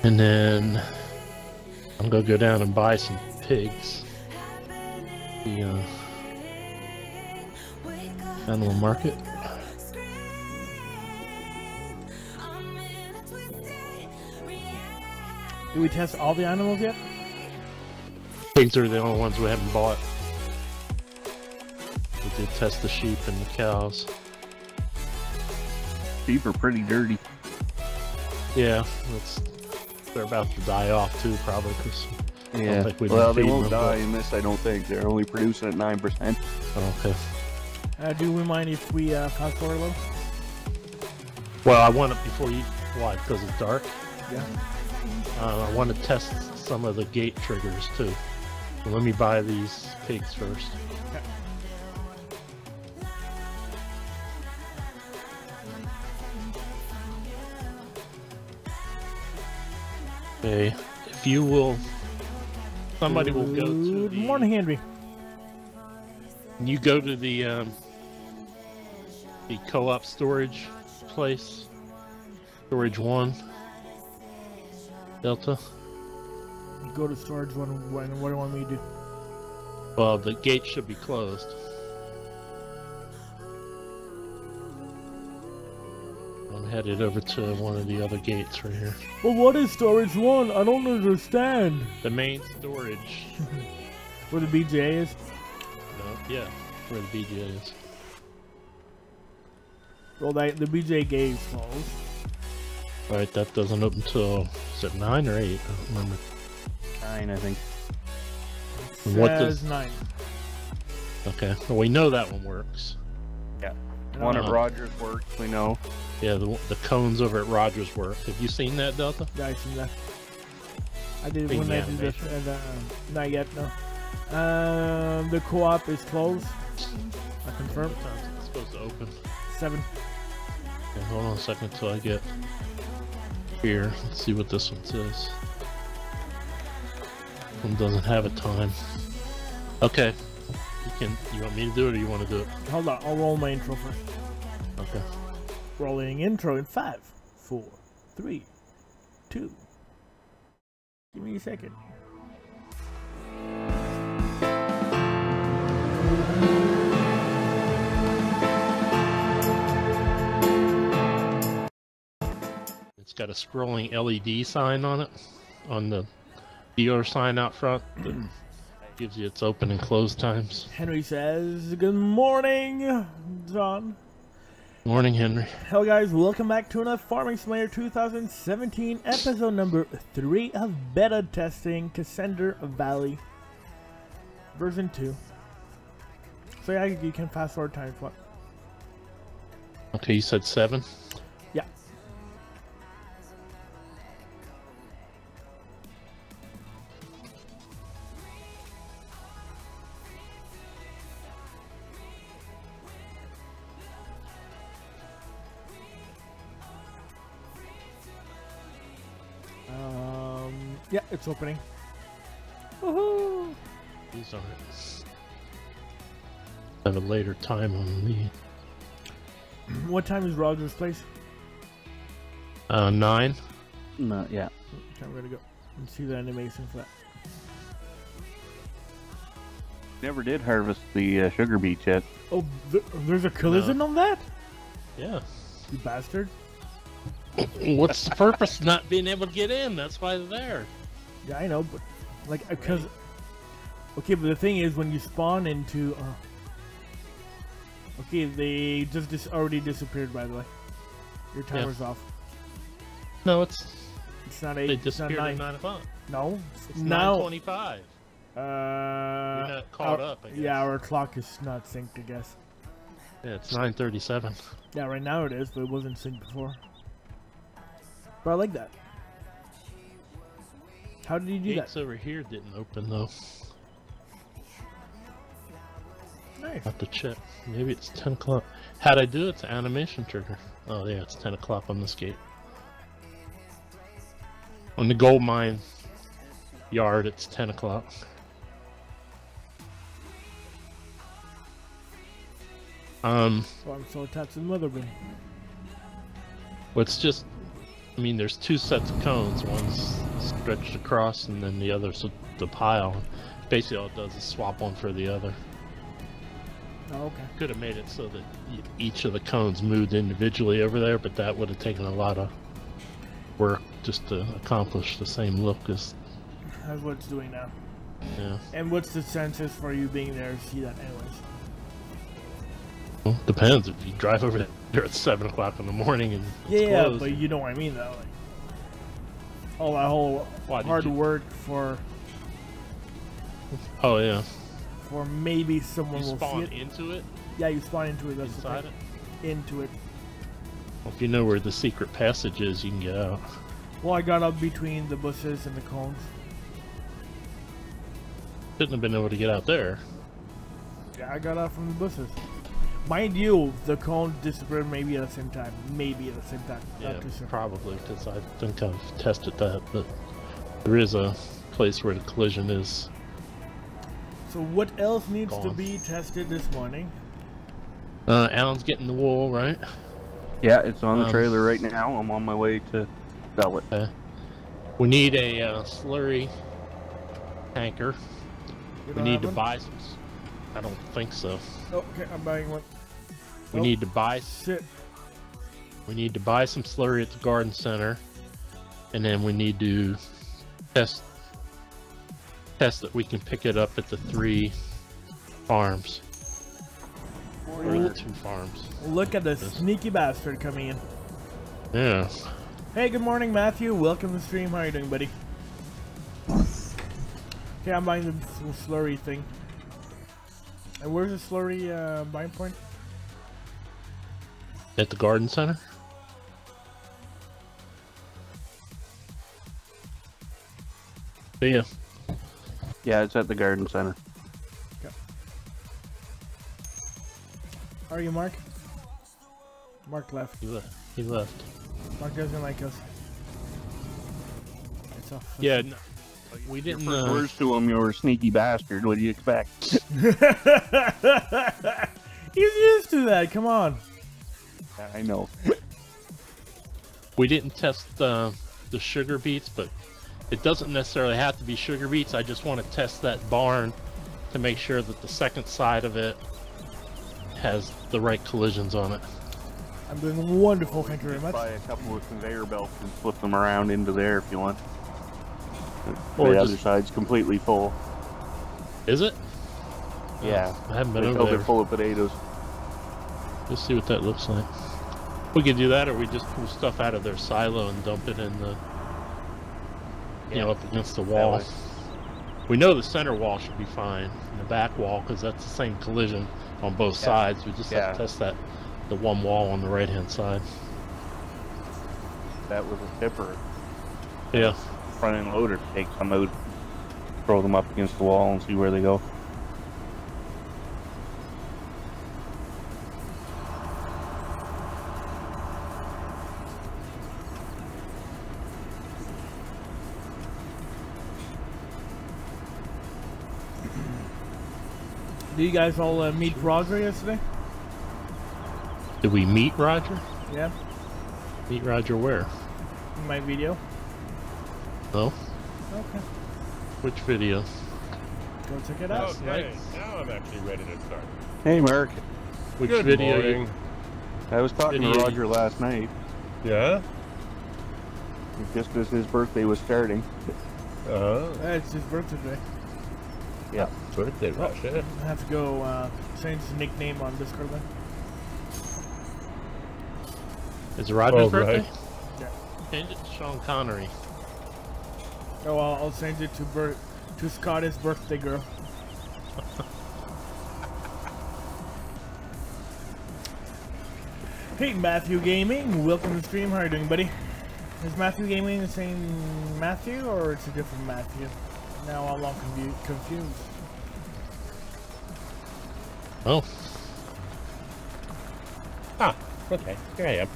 And then I'm gonna go down and buy some pigs. The animal market. Did we test all the animals yet? Pigs are the only ones we haven't bought. We did test the sheep and the cows. Sheep are pretty dirty. Yeah, they're about to die off too, probably. Cause Yeah, well, they won't die in this, I don't think. They're only producing at 9%. Okay. Do we mind if we fast forward a little? Well, I want it before you... Why? Because it's dark? Yeah. I want to test some of the gate triggers too. So let me buy these pigs first. Okay, if you will, somebody will go to the... Good morning, Henry. You go to the co-op storage place, storage 1, Delta. Go to storage 1, what do you want me to do? Well, the gate should be closed. I'm headed over to one of the other gates right here. Well, what is storage 1? I don't understand. The main storage. Where the BJA is? No, yeah, where the BGA is. Well, the BJA gate is closed. Alright, that doesn't open till, is it 9 or 8? I don't remember. 9, I think. What does... 9. Okay, well we know that one works. Yeah. One at Rogers works, we know. Yeah, the cones over at Rogers work. Have you seen that, Delta? Yeah, I seen that. I did Seen when the I did this, animation? and not yet, no. The co-op is closed. I confirm. What time is it supposed to open? 7. Okay, hold on a second until I get here. Let's see what this one says. One doesn't have a time. Okay. You want me to do it or you want to do it? Hold on, I'll roll my intro first. Okay. Rolling intro in 5, 4, 3, 2. Give me a second. It's got a scrolling LED sign on it, on the dealer sign out front that gives you its open and close times. Henry says, good morning, John. Morning, Henry. Hello guys, welcome back to another Farming Simulator 2017 episode number 3 of beta testing Kcender Valley version 2. So yeah, you can fast forward time if you want. Okay, you said 7? Yeah. Yeah, it's opening. Woohoo! These aren't. Have a later time on the... What time is Rogers' place? 9. No, yeah. Okay, we're gonna go and see the animation for that. Never did harvest the sugar beet yet. Oh, there's a collision on that? Yeah. You bastard. What's the purpose of not being able to get in? That's why they're there. Yeah, I know, but like, because okay, but the thing is, when you spawn into okay, they just already disappeared. By the way, your timer's off. No, it's not 8. they It's not disappeared 9. at 9 o'clock. No, It's now 9:25. You're not caught up, I guess. Yeah, our clock is not synced, I guess. Yeah, it's 9:37. Yeah, right now it is, but it wasn't synced before. But I like that. How did you do Gates that? over here didn't open though. Nice. Have to check. Maybe it's 10 o'clock. How'd I do it? It's an animation trigger. Oh yeah, it's 10 o'clock on this gate. On the gold mine yard, it's 10 o'clock. Oh, I'm so attached to the mother bin. Well, it's just I mean, there's two sets of cones. One's stretched across, and then the other's the pile. Basically, all it does is swap one for the other. Oh, okay. Could have made it so that each of the cones moved individually over there, but that would have taken a lot of work just to accomplish the same look as. That's what it's doing now. Yeah. And what's the census for you being there to see that, anyways? Well, depends. If you drive over there at 7 o'clock in the morning and it's closed, but you know what I mean, though. Like, all that whole hard work for. Oh yeah. For maybe someone will see it. Into it. Yeah, you spawn into it. That's inside it. Into it. Well, if you know where the secret passage is, you can get out. Well, I got up between the bushes and the cones. Shouldn't have been able to get out there. Yeah, I got out from the bushes. Mind you, the cones disappeared maybe at the same time. Maybe at the same time. Yeah, Not too sure. probably, because I think I've tested that, but there is a place where the collision is. So what else needs to Gone. be tested this morning? Alan's getting the wool, right? Yeah, it's on the trailer right now. I'm on my way to sell it. We need a slurry tanker. We need to buy some. I don't think so. Oh, okay, I'm buying one. We need to buy. Shit. We need to buy some slurry at the garden center, and then we need to test that we can pick it up at the 3 farms. Or the 2 farms. Look at the sneaky bastard coming in. Yeah. Hey, good morning, Matthew. Welcome to the stream. How are you doing, buddy? Okay, I'm buying the slurry thing. And where's the slurry buying point? At the garden center? See ya. Yeah, it's at the garden center. Okay. How are you, Mark? Mark left. He left. Mark doesn't like us. It's off. Yeah, no, we didn't. Your first words to him, you're a sneaky bastard. What do you expect? He's used to that. Come on. I know. We didn't test the sugar beets, but it doesn't necessarily have to be sugar beets. I just want to test that barn to make sure that the second side of it has the right collisions on it. I'm doing wonderful. Thank you very much. Buy a couple of conveyor belts and flip them around into there if you want. Or the just- other side's completely full. Is it? Yeah. I haven't been They over filled there. it full of potatoes. Let's see what that looks like. We could do that, or we just pull stuff out of their silo and dump it in the, you know, up against the wall. way. We know the center wall should be fine, and the back wall, because that's the same collision on both sides. We just have to test that, the one wall on the right-hand side. That was a tipper. Yeah. Front end loader to take some out, throw them up against the wall and see where they go. Do you guys all meet Roger yesterday? Did we meet Roger? Yeah, Meet Roger where? in my video. No? Okay, Which video? go check it out. Okay, now I'm actually ready to start. Hey, Mark. Which Good video? morning. I was talking to Video- Roger last night, Yeah? just as his birthday was starting. It's his birthday today. Yeah. Birthday rush, yeah. I have to go change his nickname on Discord then. Is it Roger's Oh, birthday? right. Yeah. Change it to Sean Connery. Oh, I'll change it to Scottish birthday girl. Hey, Matthew Gaming, welcome to the stream. How are you doing, buddy? Is Matthew Gaming the same Matthew, or it's a different Matthew? Now I'm all confused. Oh. Ah, okay, here I am.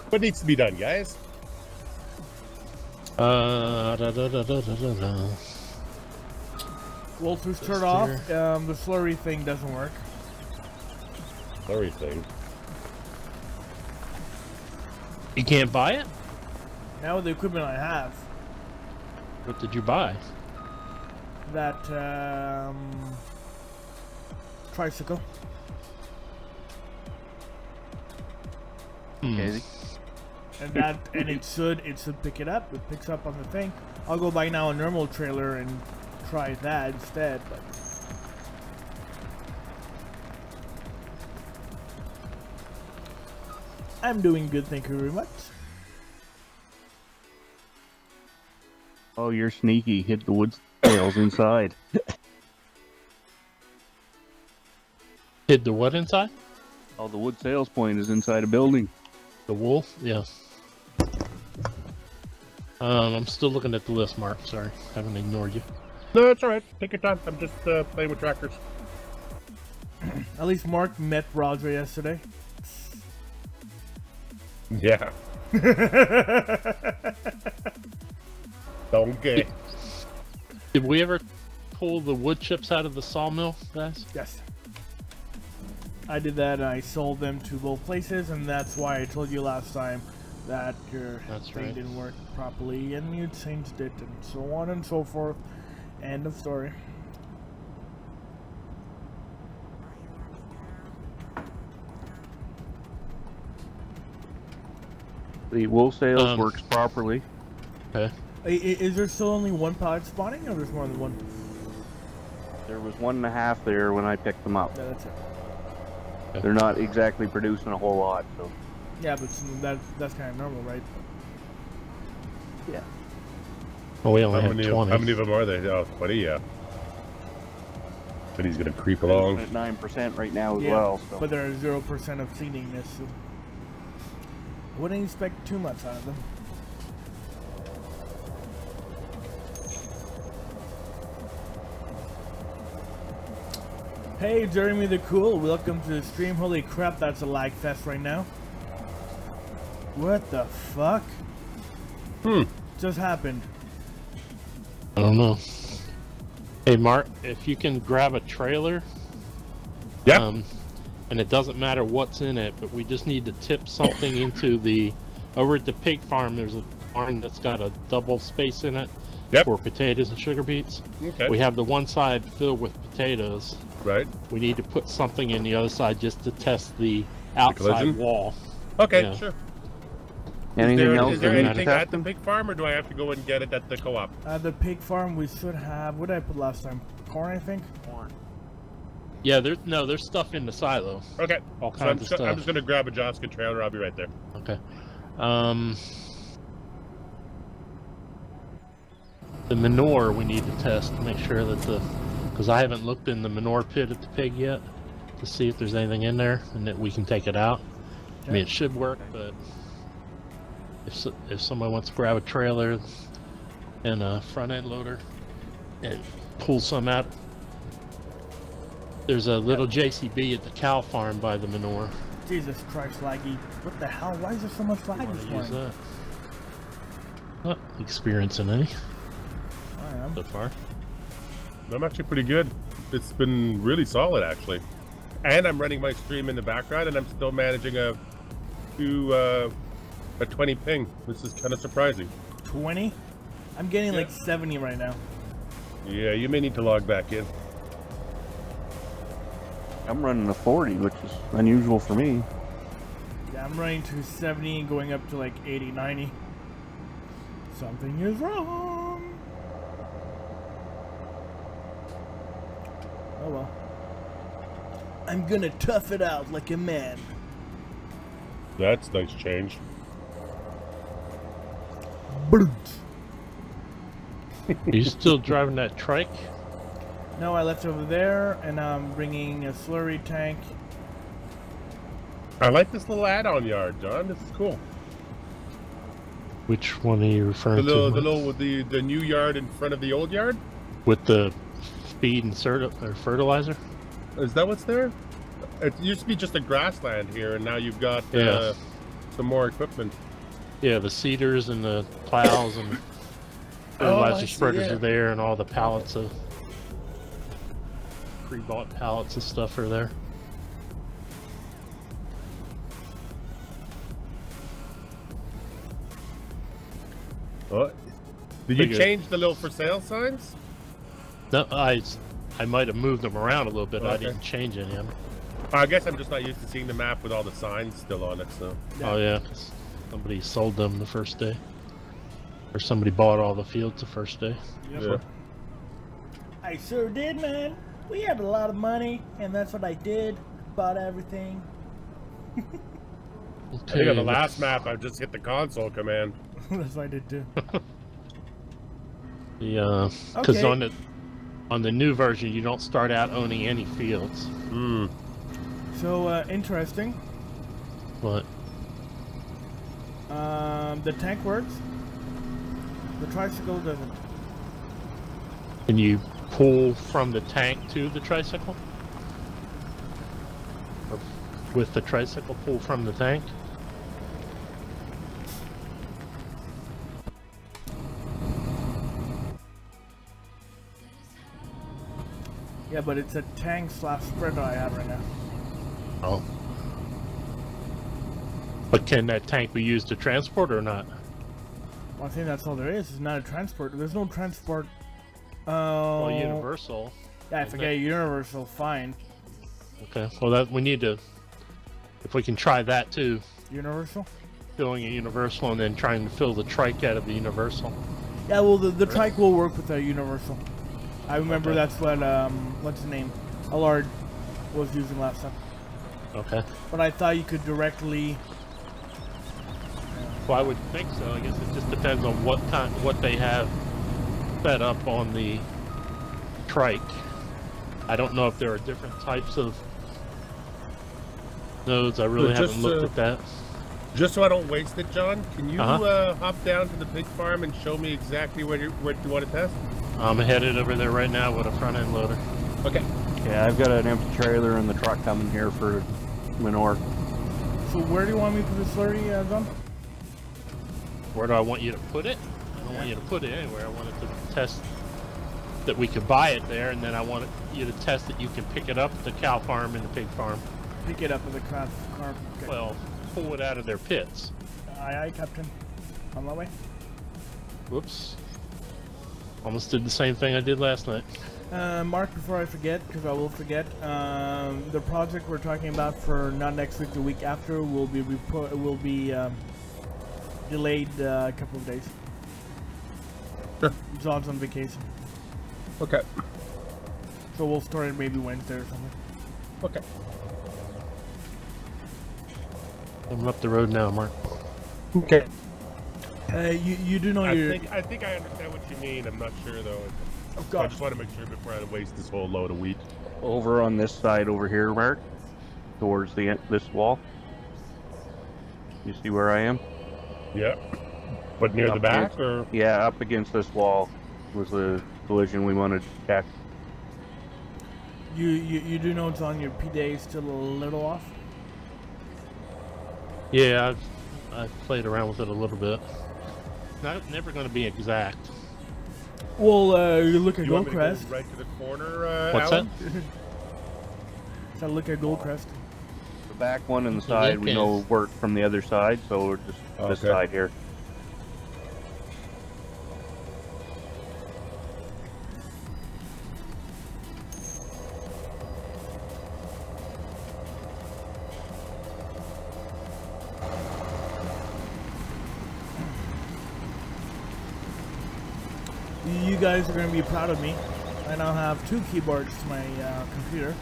What needs to be done, guys? Da, da, da, da, da, da. Well, to start off, the slurry thing doesn't work. Everything. You can't buy it? Now with the equipment I have. What did you buy? That tricycle. Okay. And it should pick it up. It picks up on the thing. I'll go buy now a normal trailer and try that instead. But I'm doing good, thank you very much. Oh, you're sneaky. Hid the wood sails inside. Hid the what inside? Oh, the wood sales point is inside a building. The wool? Yeah. I'm still looking at the list, Mark. Sorry, haven't ignored you. No, it's alright. Take your time. I'm just playing with tractors. At least Mark met Roger yesterday. Yeah. Okay. Did we ever pull the wood chips out of the sawmill, guys? Yes. I did that and I sold them to both places, and that's why I told you last time that your thing didn't work properly and you changed it and so on and so forth. End of story. The wool sales works properly. Okay. Is there still only one pallet spawning, or there's more than one? There was 1.5 there when I picked them up. Yeah, that's it. They're not exactly producing a whole lot, so. Yeah, but that's kind of normal, right? Yeah. Well, we only have 20. How many of them are there? Oh, 20, yeah. But he's going to creep along. At 9% right now as Yeah, well. So. but there are 0% of seedingness. So wouldn't expect too much out of them. Hey, Jeremy the Cool, welcome to the stream. Holy crap, that's a lag fest right now. What the fuck? Just happened. I don't know. Hey, Mark, if you can grab a trailer. Yeah. And it doesn't matter what's in it, but we just need to tip something into the... Over at the pig farm, there's a barn that's got a double space in it. Yep. For potatoes and sugar beets. Okay. We have the one side filled with potatoes. Right. We need to put something in the other side just to test the outside wall. Okay, Yeah. sure. Anything else? Is there we need anything to at the pig farm, or do I have to go and get it at the co-op? The pig farm, we should have... What did I put last time? Corn, I think? Corn. Yeah, there's stuff in the silo. Okay. All So kinds of stuff. I'm just going to grab a Joskin trailer. I'll be right there. Okay. The manure we need to test to make sure that because I haven't looked in the manure pit at the pig yet to see if there's anything in there and that we can take it out. I mean, it should work, but if somebody wants to grab a trailer and a front end loader and pull some out, there's a little JCB at the cow farm by the manure. Jesus Christ, laggy. What the hell? Why is there so much lag Want this to use morning? that? Not experiencing any I am. so far. I'm actually pretty good. It's been really solid, actually. And I'm running my stream in the background, and I'm still managing a 20 ping. This is kind of surprising. 20? I'm getting like 70 right now. Yeah, you may need to log back in. I'm running a 40, which is unusual for me. Yeah, I'm running to 70 and going up to like 80, 90. Something is wrong. Oh well. I'm gonna tough it out like a man. That's nice change. Are you still driving that trike? No, I left it over there, and I'm bringing a slurry tank. I like this little add-on yard, John. This is cool. Which one are you referring to? The new yard in front of the old yard. With the feed and fertilizer? Is that what's there? It used to be just a grassland here, and now you've got some more equipment. Yeah, the seeders and the plows and fertilizer spreaders are there, and all the pallets of pre-bought pallets and stuff are there. What? Did you Figured. change the little for sale signs? No, I might have moved them around a little bit. I Okay. didn't change any of them. I guess I'm just not used to seeing the map with all the signs still on it, so. Oh yeah, 'cause somebody sold them the first day, or somebody bought all the fields the first day. Yep. Yeah. I sure did, man. We had a lot of money, and that's what I did. Bought everything. I think on the last map, I just hit the console command. That's what I did too. Because Okay. on the new version, you don't start out owning any fields. Hmm. So, interesting. But The tank works. The tricycle doesn't. can you pull from the tank to the tricycle? Or with the tricycle, pull from the tank? Yeah, but it's a tank slash spreader I have right now. Oh. But can that tank be used to transport or not? Well, I think that's all there is. It's not a transport. There's no transport. Well, universal. Yeah, I isn't forget it? universal. Fine. Okay. Well, that we need to. If we can try that too, Universal. filling a universal and then trying to fill the trike out of the universal. Yeah, well, the trike will work with a universal. I remember Okay. that's what what's his name, Allard, was using last time. Okay. But I thought you could directly. Well, I would think so. I guess it just depends on what they have set up on the trike. I don't know if there are different types of nodes. I really Just, haven't looked at that. Just so I don't waste it, John, can you Uh-huh. hop down to the pig farm and show me exactly what you want to test? I'm headed over there right now with a front end loader. Okay. Yeah, I've got an empty trailer in the truck coming here for manure. So where do you want me to put the slurry, John? Where do I want you to put it? I don't want you to put it anywhere. I want it to test that we could buy it there, and then I want you to test that you can pick it up at the cow farm and the pig farm. Pick it up with the car. Okay. Well, pull it out of their pits. Aye, Captain. On my way. Whoops. Almost did the same thing I did last night. Mark, before I forget, because I will forget, the project we're talking about for not next week, the week after, will be delayed a couple of days. Sure. John's on vacation, Okay. so we'll start it maybe Wednesday or something. Okay. I'm up the road now, Mark. Okay. You do know I your. think I understand what you mean. I'm not sure though. Oh I God. just want to make sure before I waste this whole load of wheat. Over on this side over here, Mark, towards the this wall. You see where I am? Yeah. But near the Up back, against- or Yeah, up against this wall was the collision we wanted to check. You do know, John, your PDA is still a little off. Yeah, I've played around with it a little bit. Never going to be exact. Well, you look at you want me to go Goldcrest. right to the corner? What's Alan? So look at Goldcrest. The back one and the The side we link know is- work from the other side, so we're just this Okay. side here. You guys are going to be proud of me. I now have 2 keyboards to my computer.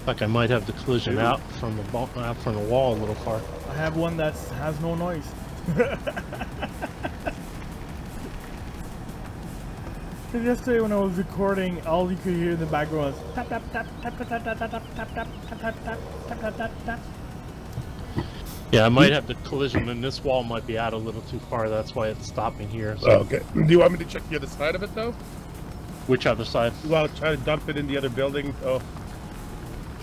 Like I might have the collision out from the wall a little far. I have one that has no noise. So yesterday when I was recording, all you could hear in the background was tap tap tap tap tap tap tap tap tap tap tap tap tap tap tap tap. Yeah, I might have the collision, and this wall might be out a little too far. That's why it's stopping here. So. Oh, okay. Do you want me to check the other side of it though? Which other side? Well, try to dump it in the other building. Oh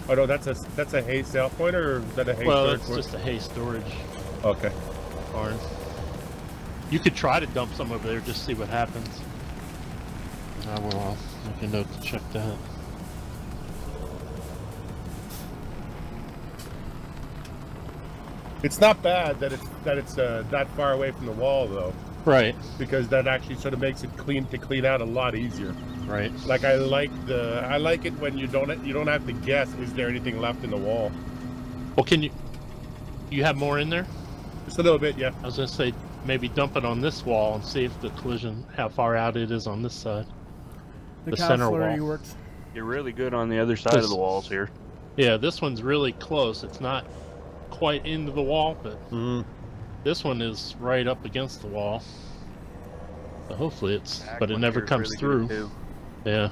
no, that's a hay sale point, or is that a hay Well, storage it's point? just a hay storage Okay. barn. You could try to dump some over there, just see what happens. I will make a note to check that. It's not bad that it's that far away from the wall though, Right. because that actually sort of makes it clean out a lot easier. Right. Like I like it when you don't have to guess, is there anything left in the wall? Well, can you have more in there? Just a little bit, yeah. I was gonna say maybe dump it on this wall and see if the collision, how far out it is on this side. The center slurry wall. works. You're really good on the other side of the walls here. Yeah, this one's really close. It's not quite into the wall, but this one is right up against the wall. So hopefully it's, but it never comes through. Yeah.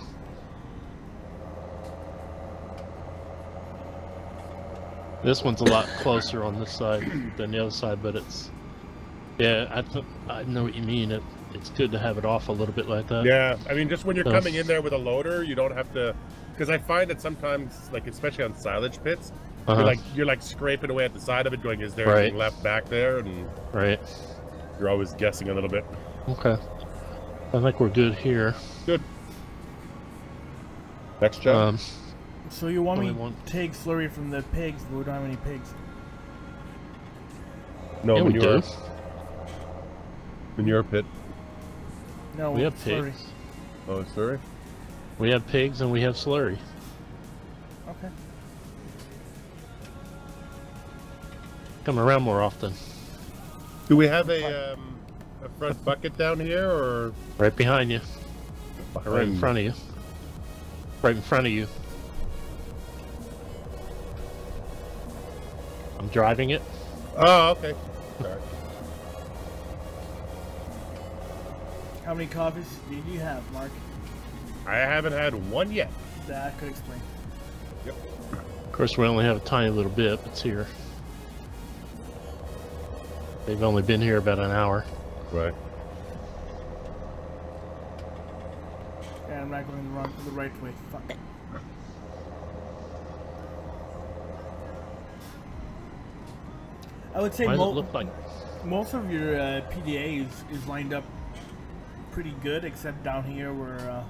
This one's a lot closer on this side than the other side, but it's, yeah, I know what you mean. It's good to have it off a little bit like that. Yeah, I mean, just when you're coming in there with a loader, you don't have to, because I find that sometimes, like especially on silage pits, you're like scraping away at the side of it, going, is there anything left back there? And you're always guessing a little bit. Okay, I think we're good here. Good. Next job. So you want me to take slurry from the pigs, but we don't have any pigs. No, yeah, we do. Manure pit. No, we have slurry. pigs. Oh, slurry? We have pigs and we have slurry. Okay. Come around more often. Do we have a front bucket down here, or right behind you? Or right in front of you? Right in front of you. I'm driving it. Oh, okay. Sorry. How many coffees did you have, Mark? I haven't had one yet. That could explain. Yep. Of course, we only have a tiny little bit. It's here. They've only been here about an hour. Right. Yeah, I'm not going the right way. Fuck. I would say most of your PDA is lined up pretty good, except down here where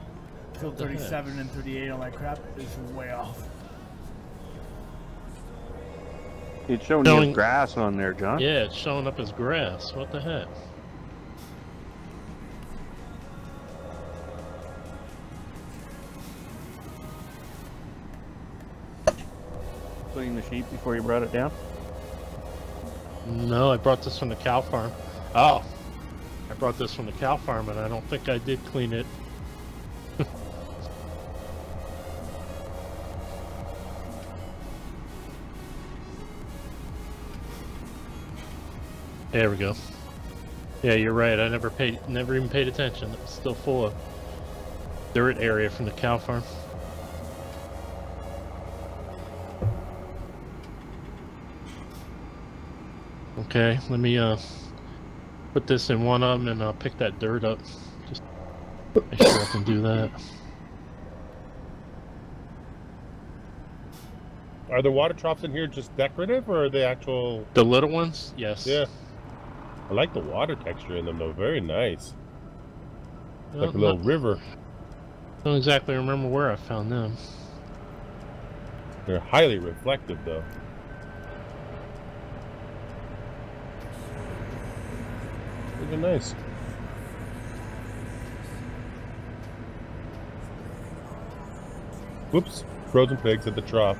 field 37 and 38, all that crap is way off. It's showing you as grass on there, John. Yeah, it's showing up as grass. What the heck? Clean the sheep before you brought it down? No, I brought this from the cow farm. Oh, I brought this from the cow farm, and I don't think I did clean it. There we go. Yeah, you're right. I never even paid attention. It was still full of dirt area from the cow farm. Okay, let me put this in one of them and I'll pick that dirt up. Just make sure I can do that. Are the water troughs in here just decorative, or are they actual? The little ones? Yes. Yeah. I like the water texture in them though. Very nice. Well, like a little river. I don't exactly remember where I found them. They're highly reflective though. Really nice. Whoops. Frozen pigs at the trough.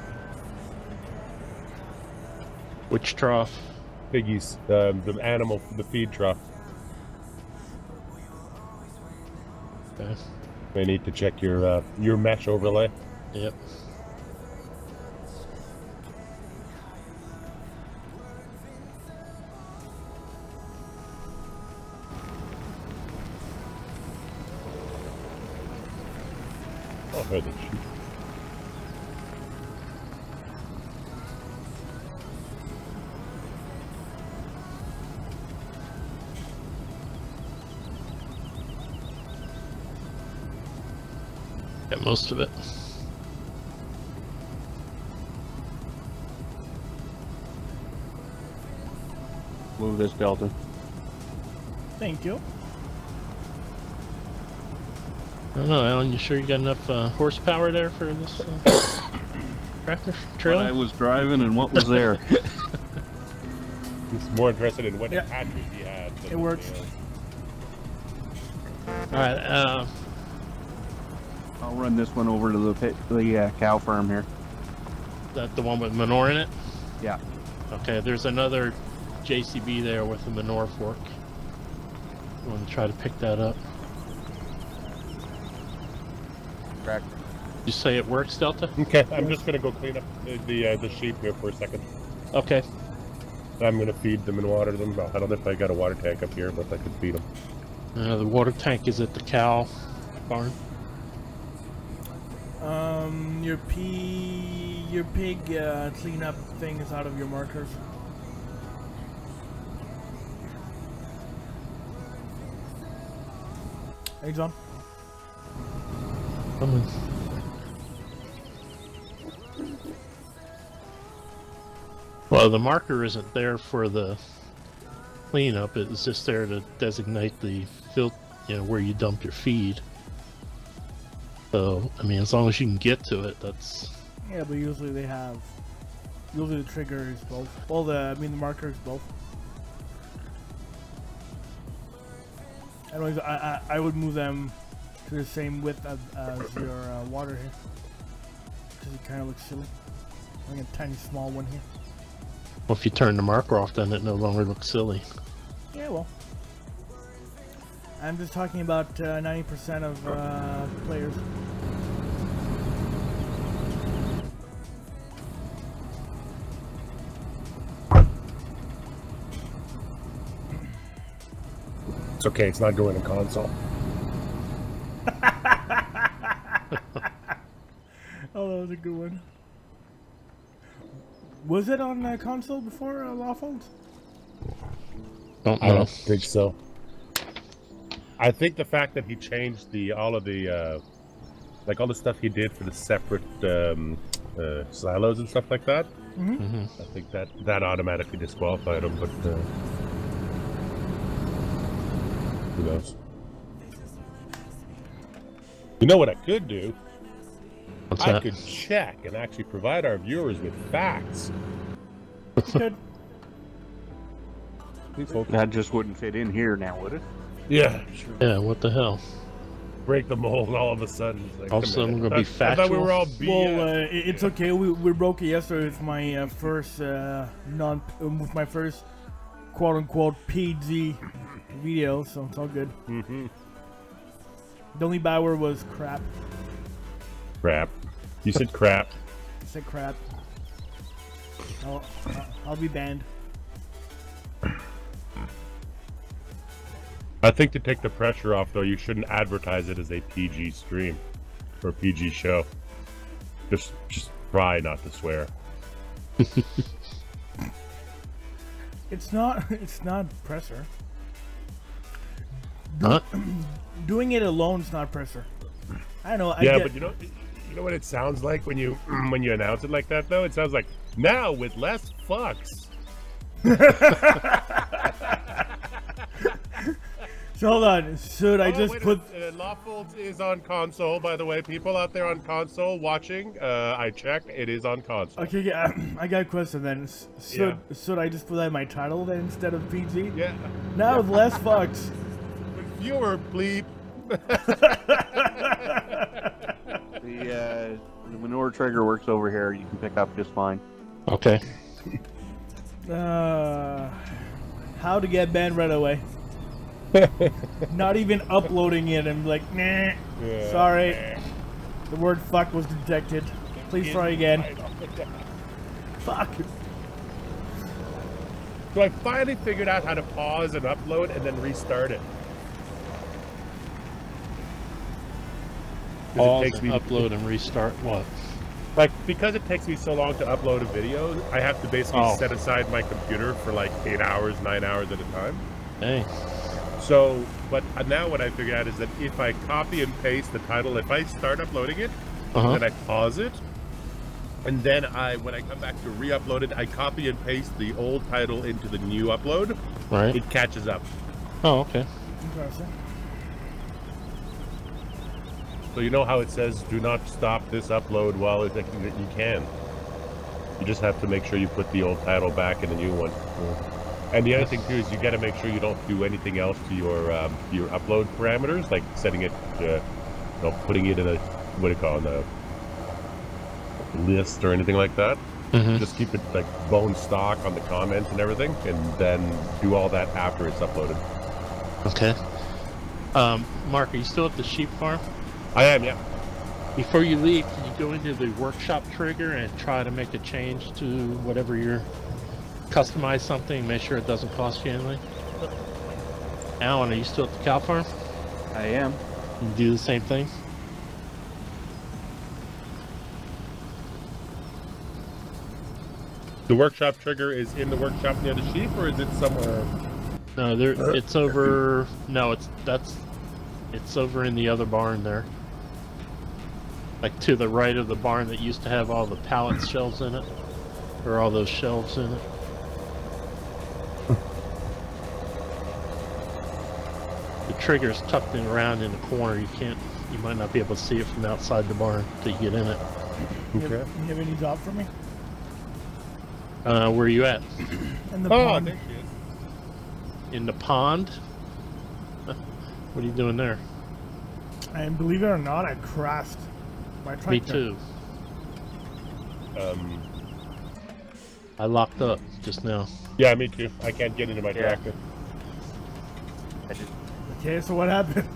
Which trough? Piggies. The animal, the feed trough. Okay. May need to check your mesh overlay. Yep. Oh, heard the sheep. Got most of it. Move this, Delta. Thank you. I don't know, Alan, you sure you got enough horsepower there for this tractor trailer? What I was driving and what was there. He's more interested in what hatcheries he had. It works. Alright, I'll run this one over to the cow farm here. Is that the one with manure in it? Yeah. Okay, there's another JCB there with a manure fork. I want to try to pick that up. Correct. You say it works, Delta? Okay, I'm just gonna go clean up the sheep here for a second. Okay. I'm gonna feed them and water them. I don't know if I got a water tank up here, but I could feed them. The water tank is at the cow barn. Your pig cleanup thing is out of your markers. Hey, John. Come on. Well, the marker isn't there for the cleanup. It's just there to designate the where you dump your feed. So, I mean, as long as you can get to it, that's... Yeah, but usually they have... Usually the trigger is both. Well, the marker is both. Anyways, I would move them to the same width as your water here. Because it kind of looks silly. Having a tiny small one here. Well, if you turn the marker off, then it no longer looks silly. Yeah, well. I'm just talking about 90% of players. It's okay, it's not going in console. Oh, that was a good one. Was it on console before Lawfolds? Don't know. I don't think so. I think the fact that he changed all of the stuff he did for the separate silos and stuff like that. Mm-hmm. Mm-hmm. I think that automatically disqualified him, but who knows? You know what I could do? What's I that? could check and actually provide our viewers with facts. Good. That just wouldn't fit in here now, would it? Yeah, sure. Yeah, what the hell? Break the mold all of a sudden. It's like, All of a sudden we're going to be I thought we factual? were all BS. Well, it's okay. We broke it yesterday with my first with my first quote unquote PG video, so it's all good. Mm-hmm. The only bad word was crap. Crap. You said crap. I said crap. I'll be banned. I think to take the pressure off, though, you shouldn't advertise it as a PG stream or a PG show. Just try not to swear. It's not pressure. Huh? Doing it alone is not pressure. I don't know. But you know what it sounds like when you announce it like that, though? It sounds like, now with less fucks. So hold on. Should I just put? Lawfolds is on console, by the way. People out there on console watching, I checked. It is on console. Okay, yeah, I got a question then. Should I just put that in my title then instead of PG? Yeah. Now with less fucks. With fewer bleep. The manure trigger works over here. You can pick up just fine. Okay. How to get banned right away? Not even uploading it. I'm like, nah. Yeah. Sorry. The word fuck was detected. Please try again. Fuck. So I finally figured out how to pause and upload and then restart it. Pause and upload and restart what? Like, because it takes me so long to upload a video, I have to basically set aside my computer for like 8 hours, 9 hours at a time. Hey. So, but now what I figured out is that if I copy and paste the title, if I start uploading it, then I pause it, and then when I come back to re-upload it, I copy and paste the old title into the new upload. Right. It catches up. Oh, okay. Interesting. So you know how it says, do not stop this upload while you can. You just have to make sure you put the old title back in the new one. And the other thing too is you got to make sure you don't do anything else to your upload parameters, like setting it, putting it in a what do you call it, a list or anything like that. Just keep it like bone stock on the comments and everything, and then do all that after it's uploaded. Okay. Mark, are you still at the sheep farm? I am, yeah. Before you leave, can you go into the workshop trigger and try to make a change to whatever you're customize something, make sure it doesn't cost you anything? Alan, are you still at the cow farm? I am. You do the same thing? The workshop trigger is in the workshop near the sheep, or is it somewhere? No, it's over. No, it's over in the other barn there. Like to the right of the barn that used to have all the pallet shelves in it, or all those shelves in it. The trigger's tucked in around in the corner. You might not be able to see it from outside the barn till you get in it. Okay. You have any job for me? Where are you at? In the pond. There she is. In the pond? What are you doing there? And believe it or not, I crashed my tractor. Me too. I locked up just now. Yeah, me too. I can't get into my tractor. Okay, so what happened?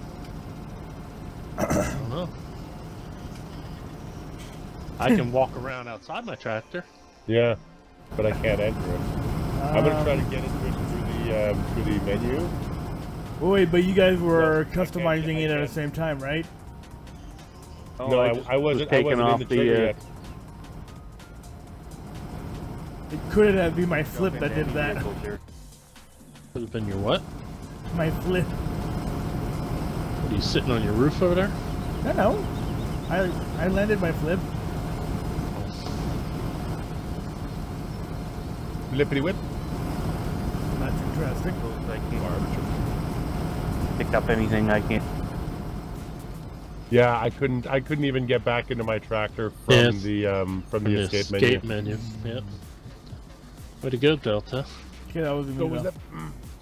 I don't know. I can walk around outside my tractor. Yeah, but I can't enter it. I'm gonna try to get into it through the menu. Oh, wait, but you guys were customizing it at the same time, right? Oh, No, I wasn't in the trigger yet. It could have been my flip that did that. Could have been your what? My flip. Are you sitting on your roof over there? No. I landed my flip. Flippity whip. That's interesting. Pick up anything I can. Yeah, I couldn't even get back into my tractor from the escape menu. Yep. Way to go, Delta. Okay, that was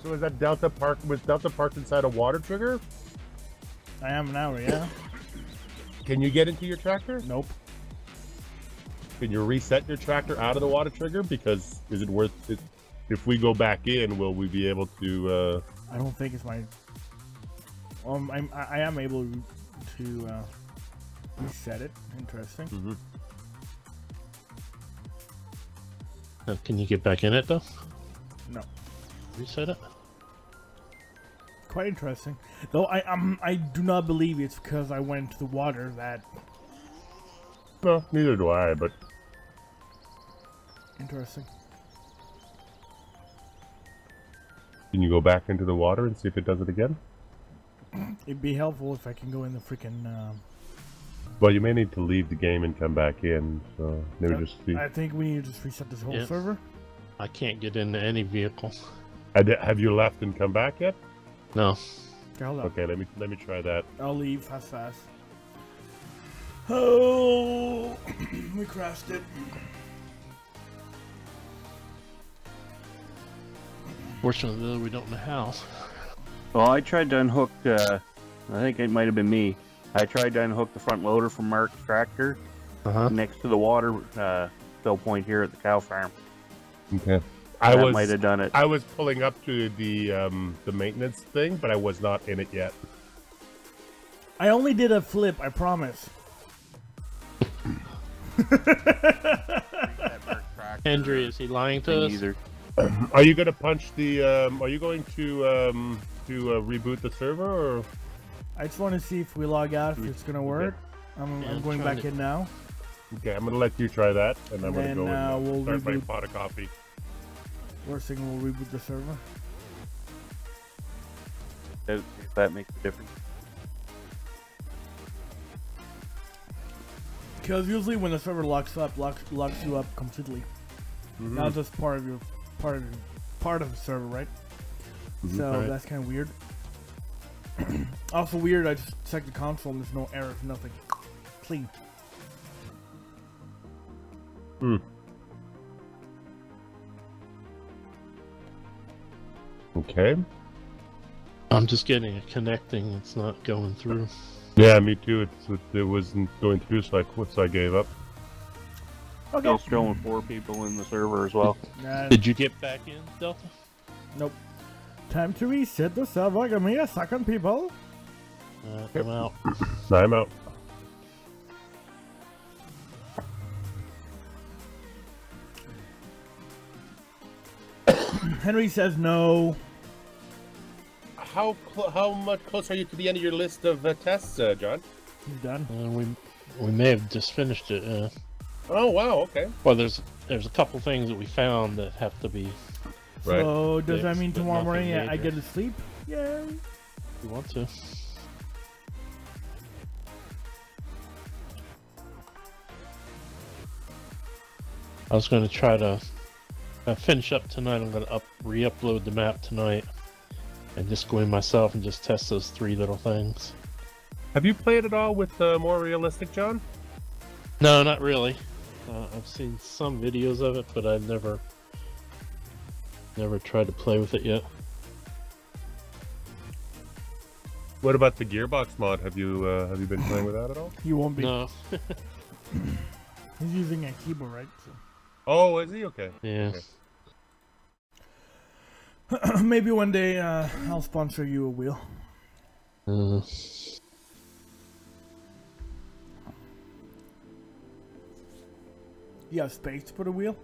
So was that Delta Park? Was Delta parked inside a water trigger? I am now, yeah. Can you get into your tractor? Nope. Can you reset your tractor out of the water trigger? Because is it worth it? If we go back in, will we be able to? I don't think it's my. I am able to reset it. Interesting. Can you get back in it though? No. Reset it. Quite interesting, though. I do not believe it's because I went into the water that. No, neither do I. But interesting. Can you go back into the water and see if it does it again? It'd be helpful if I can go in the freaking. Well, you may need to leave the game and come back in. So maybe just see. I think we need to just reset this whole server. I can't get into any vehicle. Have you left and come back yet? No. Okay, hold on. Okay, let me try that. I'll leave fast. Oh, we crashed it. Fortunately, though, we don't know how. Well, I tried to unhook, I think it might have been me. I tried to unhook the front loader from Mark's tractor next to the water fill point here at the cow farm. Okay. I might have done it. I was pulling up to the maintenance thing, but I was not in it yet. I only did a flip, I promise. Henry, is he lying to us? Either. Are you going to punch the? Are you going to reboot the server? Or? I just want to see if we log out, if it's going to work. I'm going back in now. Okay, I'm going to let you try that, and I'm going to go and we'll start my pot of coffee. Worst thing, we'll reboot the server. If that makes a difference. Because usually when the server locks you up completely. That's just part of the server, right? So that's kind of weird. Also weird, I just checked the console and there's no errors, nothing. Clean. Okay. I'm just getting it connecting. It's not going through. Yeah, me too. It wasn't going through, so I gave up. Okay. Still showing 4 people in the server as well. Did you get back in, Delta? Nope. Time to reset the server. Give me a second, people. I'm out. I'm out. Henry says no. How much closer are you to the end of your list of tests, John? He's done. We may have just finished it. Oh wow, okay. Well, there's a couple things that we found that have to be. Right. So does that mean tomorrow morning major. I get to sleep? Yay! If you want to. I was going to try to finish up tonight. I'm going to re-upload the map tonight and just go in myself and just test those 3 little things. Have you played at all with more realistic, John? No, not really. I've seen some videos of it, but I've never tried to play with it yet. What about the gearbox mod? Have you been playing with that at all? You won't be. No. He's using a keyboard, right? So. Oh, is he? Okay. Yeah. Okay. Maybe one day I'll sponsor you a wheel. You have space to put a wheel?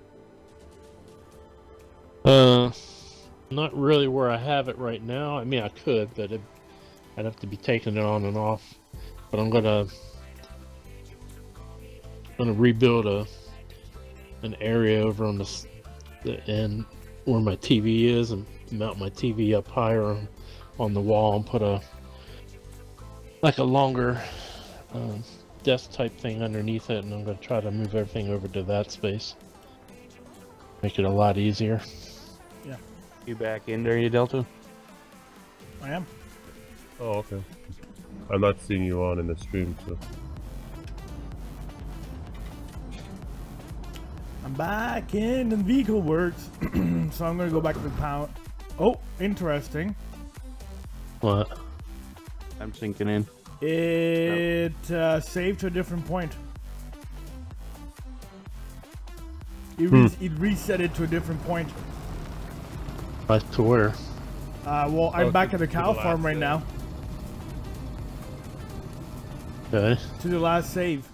Not really where I have it right now. I mean, I could, but I'd have to be taking it on and off. But I'm gonna rebuild an area over on the end where my TV is and mount my TV up higher on the wall and put a longer desk type thing underneath it, and I'm going to try to move everything over to that space. Make it a lot easier. Yeah. You back in there, you Delta? I am. Oh, okay. I'm not seeing you on in the stream, so. I'm back in the vehicle works. So I'm gonna go back to the pound. Oh, interesting. What? I'm sinking in. It saved to a different point. It reset it to a different point. Back to where? Well, I'm back at the cow farm right now. Okay. To the last save.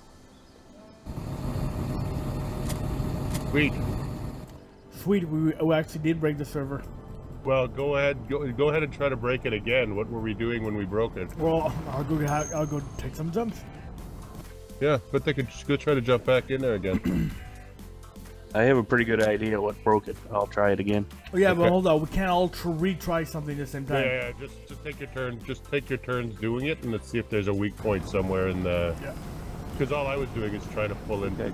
Sweet. Sweet, we actually did break the server. Well, go ahead and try to break it again. What were we doing when we broke it? Well, I'll go take some jumps. Yeah, but they could just go try to jump back in there again. I have a pretty good idea what broke it. I'll try it again. Oh yeah, Okay. but hold on, we can't all retry something at the same time. Yeah, just take your turn. Just take your turns doing it, and let's see if there's a weak point somewhere in the. Yeah. Because all I was doing is trying to pull into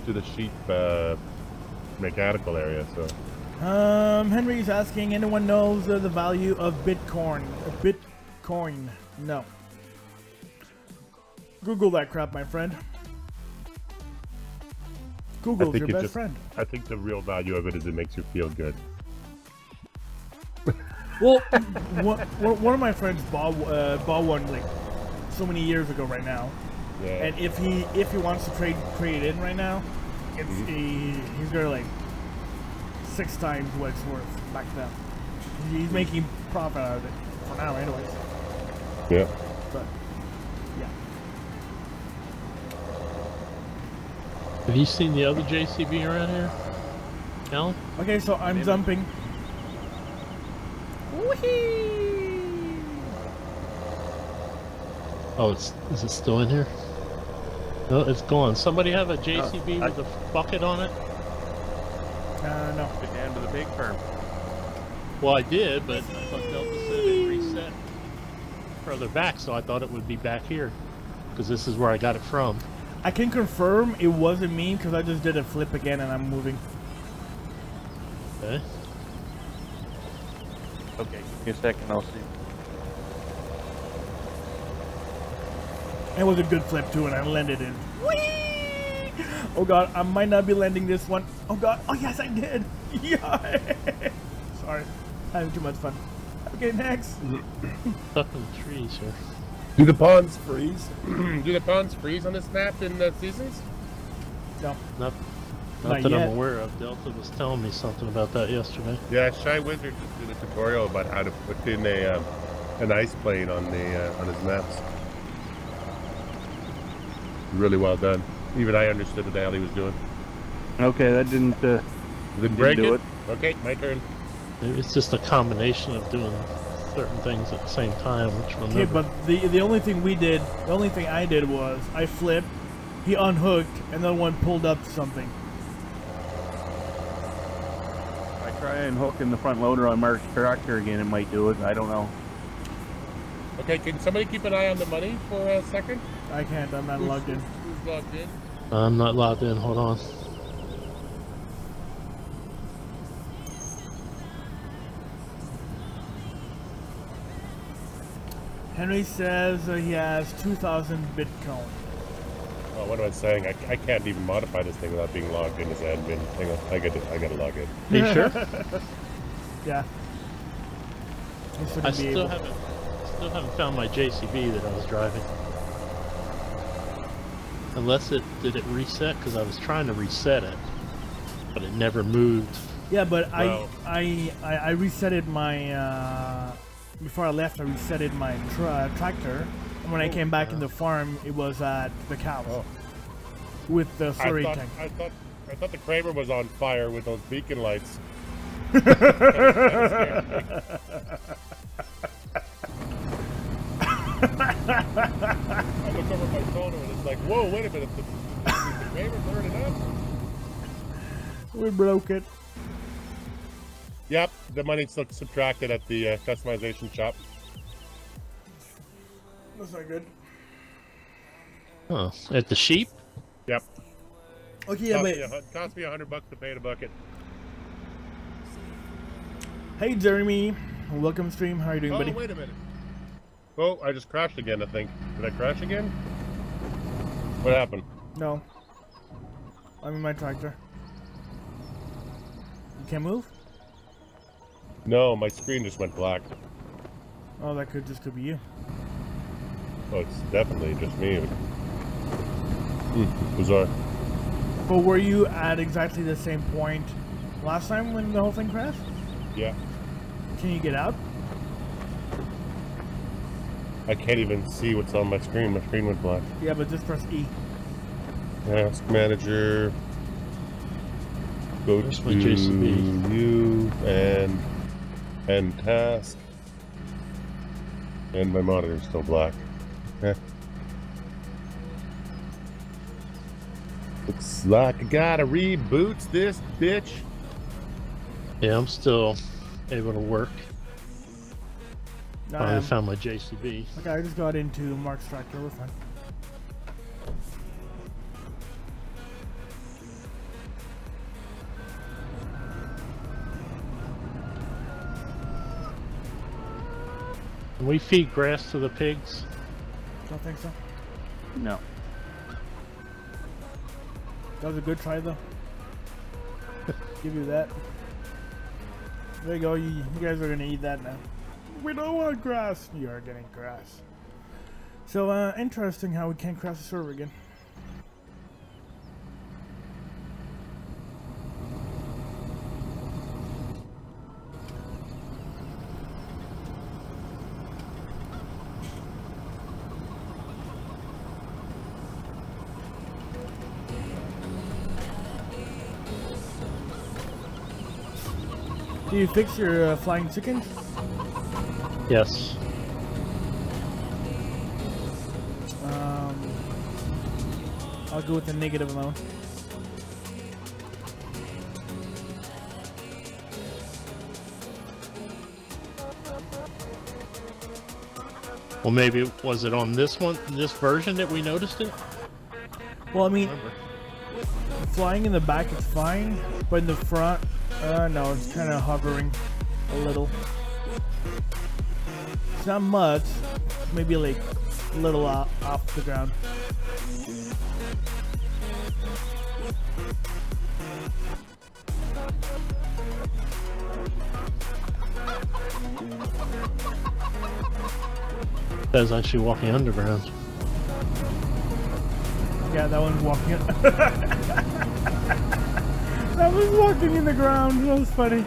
the sheep mechanical area. So. Henry's asking, anyone knows the value of Bitcoin? Bitcoin? No. Google that crap, my friend. Google's your best friend. I think the real value of it is it makes you feel good. Well, one of my friends bought one like so many years ago right now. Yeah. And if he wants to trade it in right now, he's gonna like 6 times what it's worth back then. He's making profit out of it for now, anyways. Yeah. But yeah. Have you seen the other JCB around here, Alan? Okay, so I'm jumping. Whee! Oh, is it still in here? No, it's gone. Somebody have a JCB with a bucket on it? No. Get down to the pig farm. Well, I did, but I thought Delta said it reset further back, so I thought it would be back here, because this is where I got it from. I can confirm it wasn't me because I just did a flip again and I'm moving. Okay. Okay, give me a second, I'll see. It was a good flip too, and I landed in. Whee! Oh god, I might not be landing this one. Oh god, oh yes I did! Yeah! Sorry. Having too much fun. Okay, next. Stuck in the trees here. Do the ponds freeze? Do the ponds freeze on this map in the seasons? No. Not Not that yet. I'm aware of. Delta was telling me something about that yesterday. Yeah, Shy Wizard just did a tutorial about how to put in an ice plane on his maps. Really well done. Even I understood what the hell he was doing. Okay, that didn't Break do it? Okay, my turn. Maybe it's just a combination of doing certain things at the same time, which will Okay, never... but the only thing I did was I flipped, he unhooked, and the one pulled up to something. I try and hook in the front loader on Mark's tractor again, it might do it. I don't know. Okay, can somebody keep an eye on the money for a second? I can't, I'm not logged in. Who's logged in? I'm not logged in, hold on. Henry says he has 2,000 Bitcoin. Oh, what am I saying? I can't even modify this thing without being logged in as admin. Hang on, I gotta log in. Are you sure? Yeah. I still haven't found my JCB that I was driving. Unless did it reset? Because I was trying to reset it, but it never moved. Yeah, but Well, I resetted my before I left. I resetted my tractor, and when I came back in the farm, it was at the cows with the slurry tank. I thought the Kramer was on fire with those beacon lights. I look over my shoulder and it's like, whoa, wait a minute, the Kramer burning up? We broke it. Yep, the money's subtracted at the customization shop. That's not good. Oh, at the sheep? Yep. Okay, yeah, but Cost me $100 to paint a bucket. hey, Jeremy, welcome stream. How are you doing, buddy? Oh, wait a minute. Oh, I just crashed again, I think. Did I crash again? What happened? No, I'm in my tractor. You can't move? No, my screen just went black. Oh, that could be you. Oh, it's definitely just me. Bizarre. But were you at exactly the same point last time when the whole thing crashed? Yeah. Can you get out? I can't even see what's on my screen. My screen went black. Yeah, but just press E. Task manager. Go Where's to my JCB? you and task. And my monitor's still black. Heh. Looks like I gotta reboot this bitch. Yeah, I'm still able to work. I Finally am. found my JCB. Okay, I just got into Mark's tractor. We're fine. Can we feed grass to the pigs? Don't think so. No. That was a good try, though. Give you that. There you go. You guys are gonna eat that now. We don't want grass. You are getting grass. So, interesting how we can't crash the server again. Do you fix your flying chickens? Yes. I'll go with the negative amount. Well, maybe was it on this one, this version that we noticed it? Well, I mean, flying in the back is fine, but in the front, no, it's kind of hovering a little. It's not much, maybe like a little off the ground. That's actually walking underground. Yeah, that one's walking. That was walking in the ground. That was funny.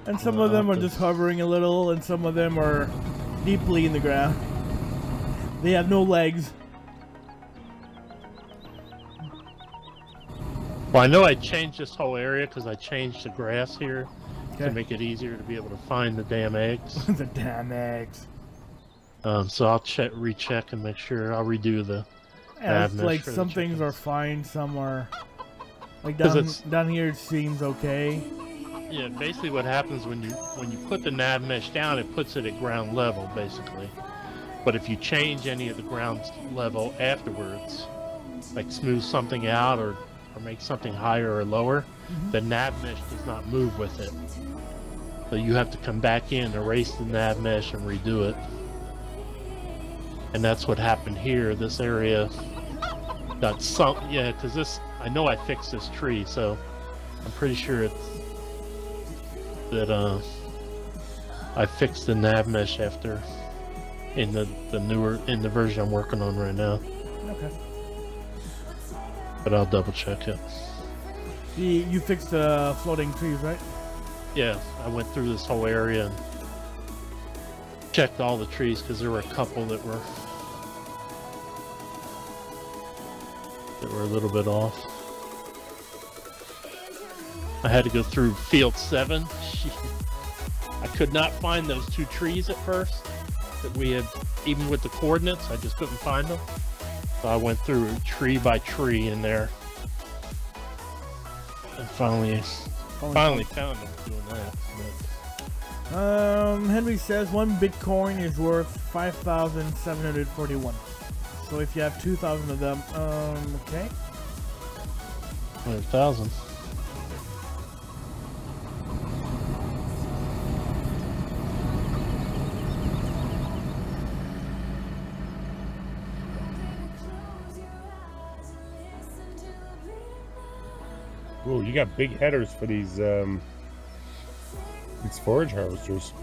And some of them are just hovering a little, and some of them are deeply in the ground. They have no legs. Well, I know I changed this whole area because I changed the grass here Okay. to make it easier to be able to find the damn eggs. The damn eggs. So I'll recheck and make sure. I'll redo the. Yeah, it's like some things are fine, some are like down here it seems okay. Yeah, basically what happens when you put the nav mesh down, it puts it at ground level basically. But if you change any of the ground level afterwards, like smooth something out or make something higher or lower, the nav mesh does not move with it. So you have to come back in, erase the nav mesh, and redo it. And that's what happened here. This area got sunk. Yeah, because this, I know I fixed this tree, so I'm pretty sure it's that I fixed the nav mesh after in the version I'm working on right now. Okay. But I'll double check it. You fixed the floating trees, right? Yeah, I went through this whole area and checked all the trees because there were a couple that were a little bit off. I had to go through field 7. I could not find those 2 trees at first that we had, even with the coordinates, I just couldn't find them. So I went through tree by tree in there and finally found them doing that. But... Henry says 1 Bitcoin is worth 5,741. So if you have 2,000 of them, okay. 100,000. Ooh, you got big headers for these forage harvesters.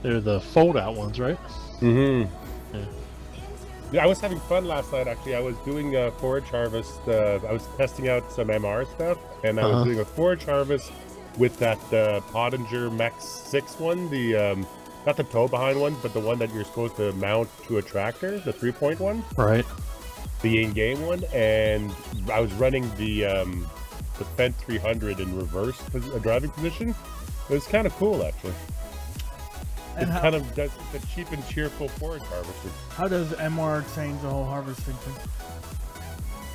They're the fold-out ones, right? Mm-hmm. Yeah. Yeah, I was having fun last night, actually. I was doing a forage harvest. I was testing out some MR stuff, and I was doing a forage harvest with that Pottinger Max 6 one, the not the tow-behind one, but the one that you're supposed to mount to a tractor, the 3-point one. Right. The in-game one, and I was running the Fendt 300 in reverse driving position. It was kind of cool, actually. And it's kind of the cheap and cheerful forage harvester. How does MR change the whole harvesting thing?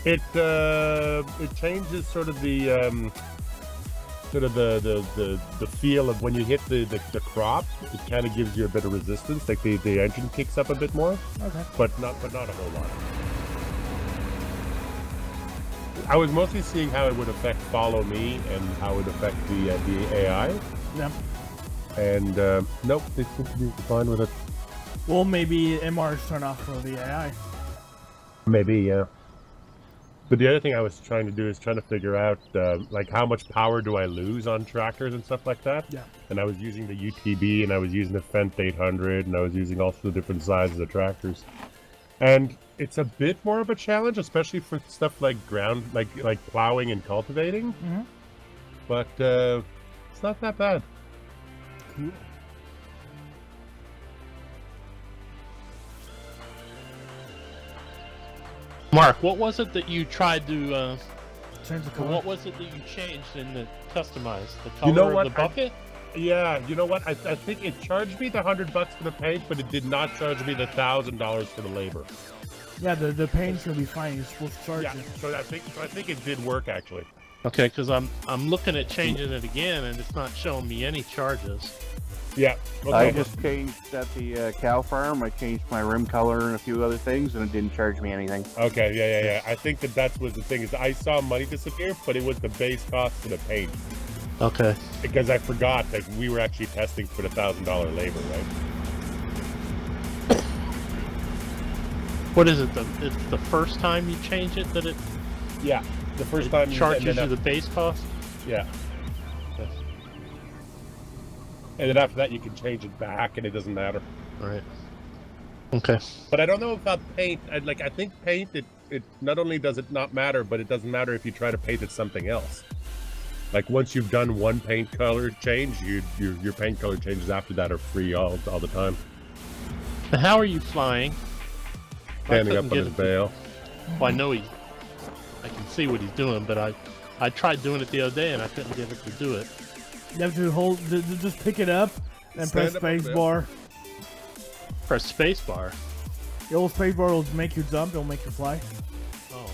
It changes sort of the feel of when you hit the crop. It kind of gives you a bit of resistance, like the engine kicks up a bit more. Okay. But not a whole lot. I was mostly seeing how it would affect follow me and how it would affect the AI. Yeah. And nope, they seem to be fine with it. Well, maybe MR's turn off for the AI. Maybe, yeah. But the other thing I was trying to do is trying to figure out like how much power do I lose on tractors and stuff like that. Yeah. And I was using the UTB, and I was using the Fendt 800, and I was using also the different sizes of tractors. And it's a bit more of a challenge, especially for stuff like ground, like plowing and cultivating. Mm-hmm. But it's not that bad. Cool. Mark, what was it that you tried to change the color? what was it that you changed in the customized? The color of the bucket? Yeah, you know what? I think it charged me the $100 for the paint, but it did not charge me the $1,000 for the labor. Yeah, the paint's gonna be fine. You're supposed to charge Yeah, it. so I think it did work actually. Okay, because I'm looking at changing it again, and it's not showing me any charges. Yeah. Okay. I just changed at the cow farm. I changed my rim color and a few other things, and it didn't charge me anything. Okay, yeah. I think that was the thing, is I saw money disappear, but it was the base cost for the paint. Okay. Because I forgot that we were actually testing for the $1,000 labor, right? What is it? It's the first time you change it that it... Yeah. The first time you charges you the base cost? Yeah. Okay. And then after that you can change it back and it doesn't matter. Right. Okay. But I don't know about paint. I think paint, it not only does it not matter, but it doesn't matter if you try to paint it something else. Like once you've done one paint color change, your paint color changes after that are free all the time. Now, how are you flying? Standing up on his bail. Well, I know I can see what he's doing, but I tried doing it the other day and I couldn't get it to do it. You have to just pick it up and press space bar. Press space bar. The old space bar will make you jump, it'll make you fly. Oh.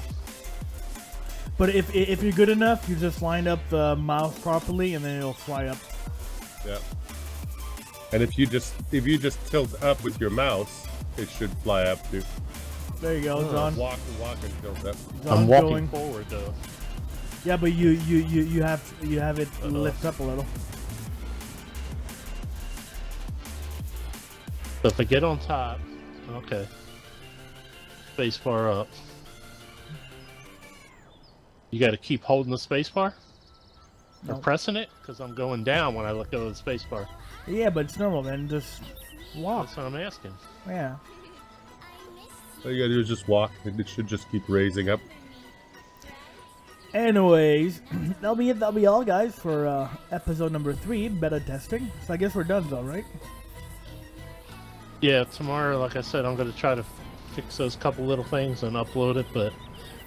But if you're good enough, you just line up the mouse properly and then it'll fly up. Yeah. And if you just tilt up with your mouse, it should fly up too. There you go, John. Walk and tilt up. I'm walking forward though. Yeah, but you have it lift up a little. So if I get on top, okay. Space bar up. You got to keep holding the space bar? Or pressing it? Because I'm going down when I let go of the space bar. Yeah, but it's normal, man. Just walk. That's what I'm asking. Yeah. All you gotta do is just walk. It should just keep raising up. Anyways, that'll be it. That'll be all, guys, for episode number 3, beta testing. So I guess we're done, though, right? Yeah, tomorrow, like I said, I'm going to try to fix those couple little things and upload it, but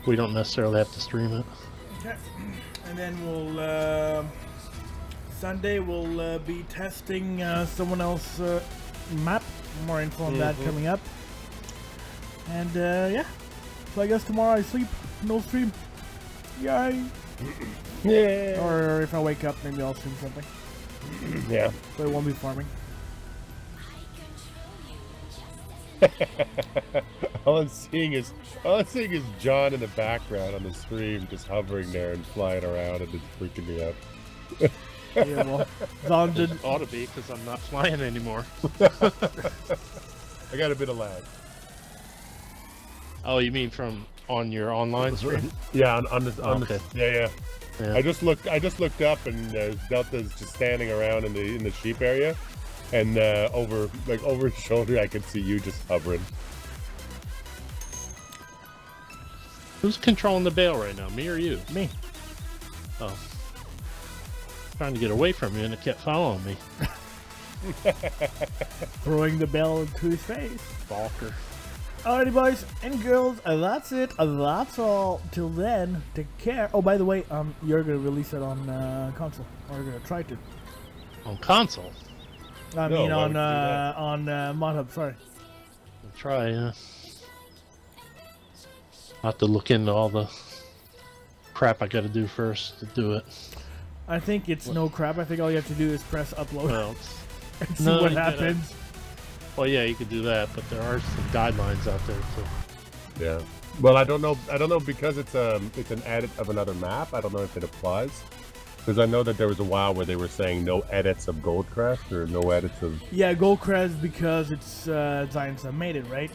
we don't necessarily have to stream it. Okay. And then we'll, Sunday, we'll be testing someone else's map. More info on that coming up. And, yeah. So I guess tomorrow I sleep. No stream. Yay. Yeah. Or if I wake up, maybe I'll stream something. Yeah. But it won't be farming. all I'm seeing is John in the background on the stream, just hovering there and flying around, and it's freaking me out. Yeah, well, John did. Ought to be, because I'm not flying anymore. I got a bit of lag. Oh, you mean from on your online stream? Yeah, on okay. Yeah. I just looked up, and Delta's just standing around in the sheep area. And over his shoulder, I could see you just hovering. Who's controlling the bail right now, me or you? Me. Oh. Trying to get away from you, and it kept following me. Throwing the bell into his face. Balker. Alrighty, boys and girls, that's it. That's all. Till then, take care. Oh, by the way, you're gonna release it on console, or you're gonna try to. On console? I mean, on ModHub. Sorry. I'll try. I'll have to look into all the crap I got to do first to do it. I think it's no crap. I think all you have to do is press upload Well, and see what happens. Well, yeah, you could do that, but there are some guidelines out there too. Yeah. Well, I don't know because it's an edit of another map. I don't know if it applies. Because I know that there was a while where they were saying no edits of Goldcrest or no edits of... Yeah, Goldcrest because it's Zions that made it, right?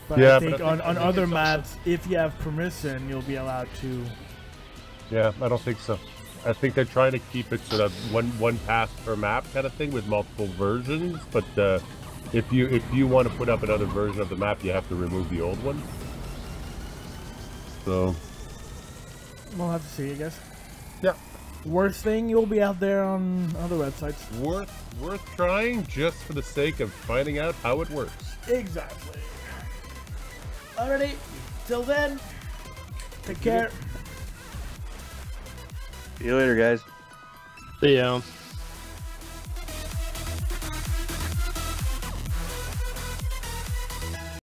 But yeah, I think on other maps, if you have permission, you'll be allowed to... Yeah, I don't think so. I think they're trying to keep it sort of one pass per map kind of thing with multiple versions. But if you want to put up another version of the map, you have to remove the old one. So... We'll have to see, I guess. Yeah. Worst thing, you'll be out there on other websites. Worth trying just for the sake of finding out how it works. Exactly. Alrighty, till then, take care. See you later, guys. See ya.